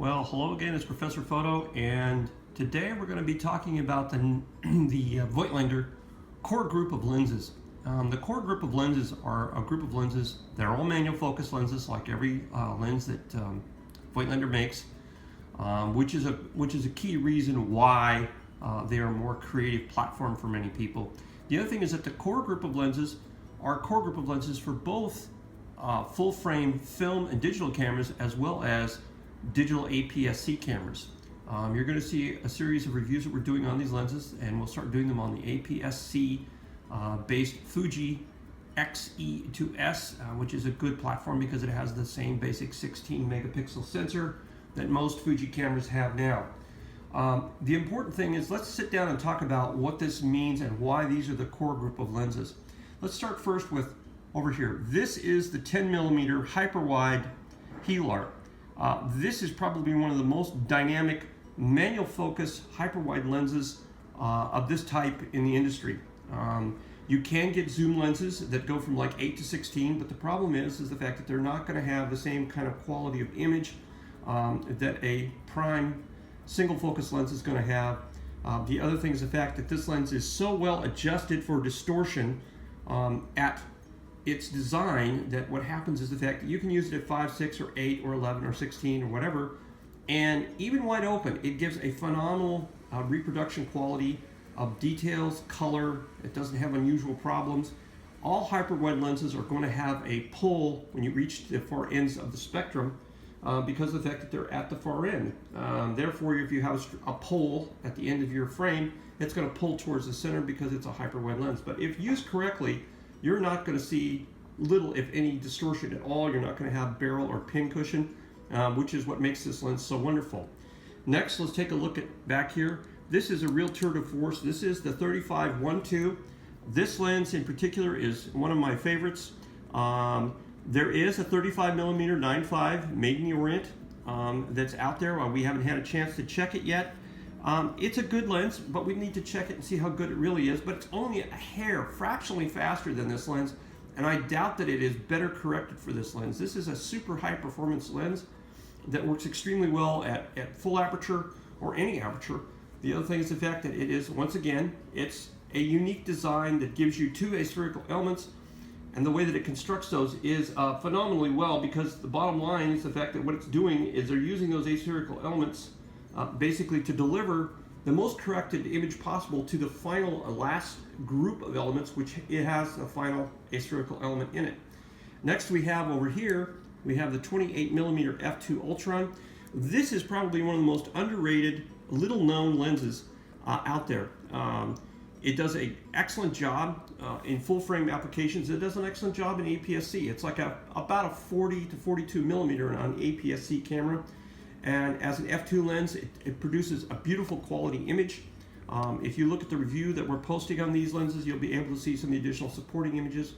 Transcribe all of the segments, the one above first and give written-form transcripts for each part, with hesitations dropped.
Well, hello again, it's Professor Foto, and today we're going to be talking about the Voigtlander core group of lenses. The core group of lenses are a group of lenses. They're all manual focus lenses, like every lens that Voigtlander makes, which is a key reason why they are a more creative platform for many people. The other thing is that the core group of lenses are a core group of lenses for both full frame film and digital cameras, as well as digital APS-C cameras. You're going to see a series of reviews that we're doing on these lenses, and we'll start doing them on the APS-C based Fuji X-E2S, which is a good platform because it has the same basic 16 megapixel sensor that most Fuji cameras have now. The important thing is, let's sit down and talk about what this means and why these are the core group of lenses. Let's start first with over here. This is the 10 millimeter hyper wide Helar. This is probably one of the most dynamic manual focus hyper wide lenses of this type in the industry. You can get zoom lenses that go from like 8 to 16, but the problem is the fact that they're not going to have the same kind of quality of image that a prime single focus lens is going to have. The other thing is the fact that this lens is so well adjusted for distortion at its design that what happens is the fact that you can use it at 5, 6, or 8, or 11, or 16, or whatever, and even wide open, it gives a phenomenal reproduction quality of details, color. It doesn't have unusual problems. All hyper wide lenses are going to have a pull when you reach the far ends of the spectrum because of the fact that they're at the far end. Therefore, if you have a pole at the end of your frame, it's going to pull towards the center because it's a hyper wide lens. But if used correctly, you're not going to see little, if any, distortion at all. You're not going to have barrel or pin cushion, which is what makes this lens so wonderful. Next, let's take a look at back here. This is a real tour de force. This is the 35-1.2. This lens in particular is one of my favorites. There is a 35 millimeter 9.5 made in the Orient that's out there. We haven't had a chance to check it yet. It's a good lens, but we need to check it and see how good it really is. But it's only a hair, fractionally faster than this lens, and I doubt that it is better corrected for this lens. This is a super high performance lens that works extremely well at full aperture or any aperture. The other thing is the fact that it is, once again, it's a unique design that gives you two aspherical elements, and the way that it constructs those is phenomenally well, because the bottom line is the fact that what it's doing is they're using those aspherical elements basically to deliver the most corrected image possible to the final last group of elements, which it has a final aspherical element in it. Next we have over here, we have the 28 millimeter f2 Ultron. This is probably one of the most underrated, little known lenses out there. It does an excellent job in full frame applications. It does an excellent job in APS-C. It's like about a 40 to 42 millimeter on APS-C camera. And as an f2 lens, it produces a beautiful quality image. If you look at the review that we're posting on these lenses, you'll be able to see some of the additional supporting images.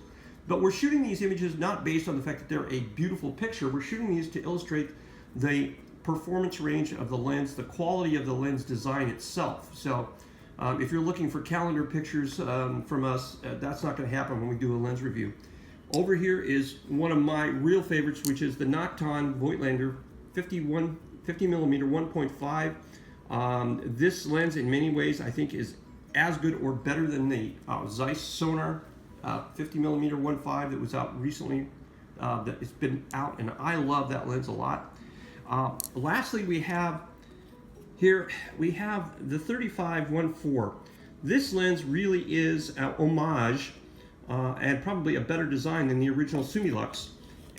But we're shooting these images not based on the fact that they're a beautiful picture. We're shooting these to illustrate the performance range of the lens, the quality of the lens design itself. So if you're looking for calendar pictures from us, that's not going to happen when we do a lens review. Over here is one of my real favorites, which is the Nocton Voigtlander 50 millimeter 1.5. This lens in many ways I think is as good or better than the Zeiss Sonar 50 millimeter 1.5 that was out recently. That it's been out, and I love that lens a lot. Lastly, we have here the 35-1.4. This lens really is an homage and probably a better design than the original Sumilux.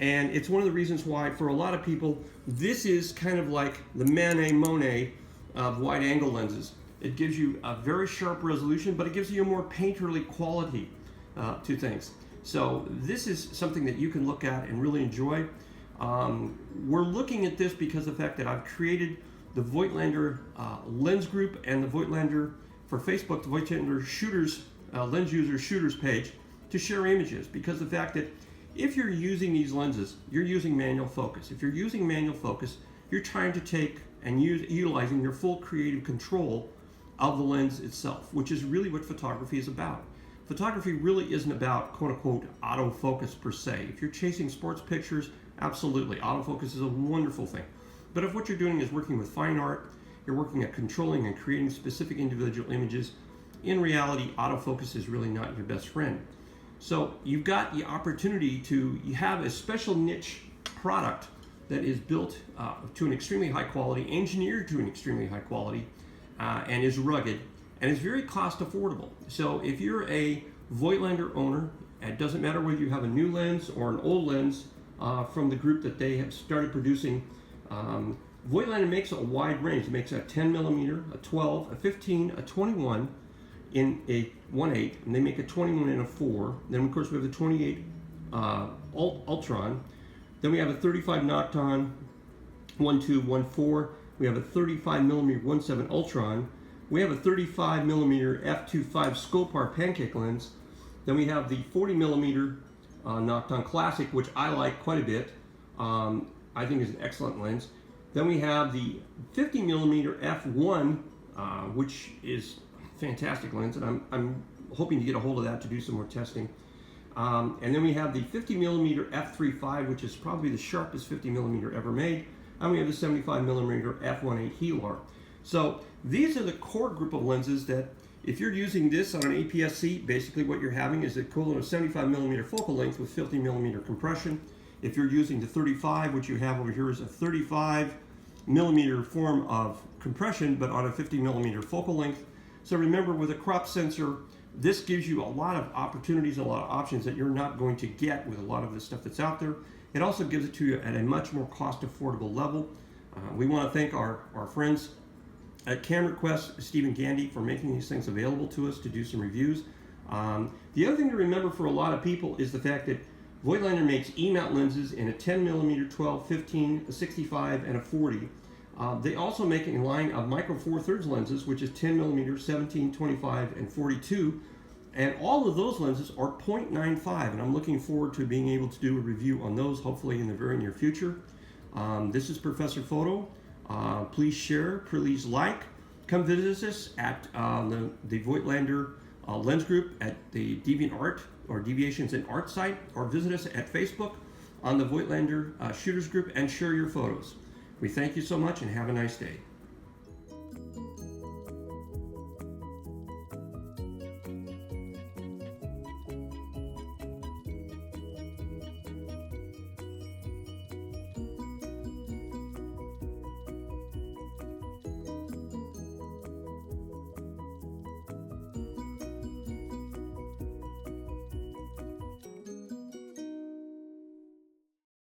And it's one of the reasons why, for a lot of people, this is kind of like the Manet of wide angle lenses. It gives you a very sharp resolution, but it gives you a more painterly quality to things. So this is something that you can look at and really enjoy. We're looking at this because of the fact that I've created the Voigtlander lens group and the Voigtlander for Facebook, the Voigtlander shooters, lens user shooters page, to share images, because the fact that if you're using these lenses, you're using manual focus. If you're using manual focus, you're trying to take and utilizing your full creative control of the lens itself, which is really what photography is about. Photography really isn't about quote-unquote autofocus per se. If you're chasing sports pictures, absolutely, autofocus is a wonderful thing. But if what you're doing is working with fine art, you're working at controlling and creating specific individual images, in reality, autofocus is really not your best friend. So you've got the opportunity you have a special niche product that is built to an extremely high quality, engineered to an extremely high quality, and is rugged, and is very cost affordable. So if you're a Voigtlander owner, it doesn't matter whether you have a new lens or an old lens from the group that they have started producing. Voigtlander makes a wide range. It makes a 10 millimeter, a 12, a 15, a 21 in a 1.8, and they make a 21 in a 4. Then of course we have the 28 Ultron. Then we have a 35 Nocton 1.2, 1.4. We have a 35 millimeter 1.7 Ultron. We have a 35 millimeter f2.5 Scopar pancake lens. Then we have the 40 millimeter Nocton Classic, which I like quite a bit. I think is an excellent lens. Then we have the 50 millimeter f1, which is a fantastic lens, and I'm hoping to get a hold of that to do some more testing. And then we have the 50 millimeter f3.5, which is probably the sharpest 50 millimeter ever made. And we have the 75 millimeter f1.8 Helar. So these are the core group of lenses that, if you're using this on an APS-C, basically what you're having is the equivalent of 75 millimeter focal length with 50 millimeter compression. If you're using the 35, what you have over here is a 35 millimeter form of compression, but on a 50 millimeter focal length. So remember, with a crop sensor, this gives you a lot of opportunities, a lot of options that you're not going to get with a lot of the stuff that's out there. It also gives it to you at a much more cost affordable level. We want to thank our friends at Camera Quest, Stephen Gandy, for making these things available to us to do some reviews. The other thing to remember for a lot of people is the fact that Voigtlander makes E-mount lenses in a 10 millimeter, 12, 15, a 65, and a 40. They also make a line of micro 4/3 lenses, which is 10 millimeter, 17, 25, and 42. And all of those lenses are 0.95, and I'm looking forward to being able to do a review on those, hopefully in the very near future. This is Professor Foto. Please share, please like. Come visit us at the Voigtlander Lens Group at the DeviantArt or Deviations in Art site, or visit us at Facebook on the Voigtlander Shooters Group and share your photos. We thank you so much and have a nice day.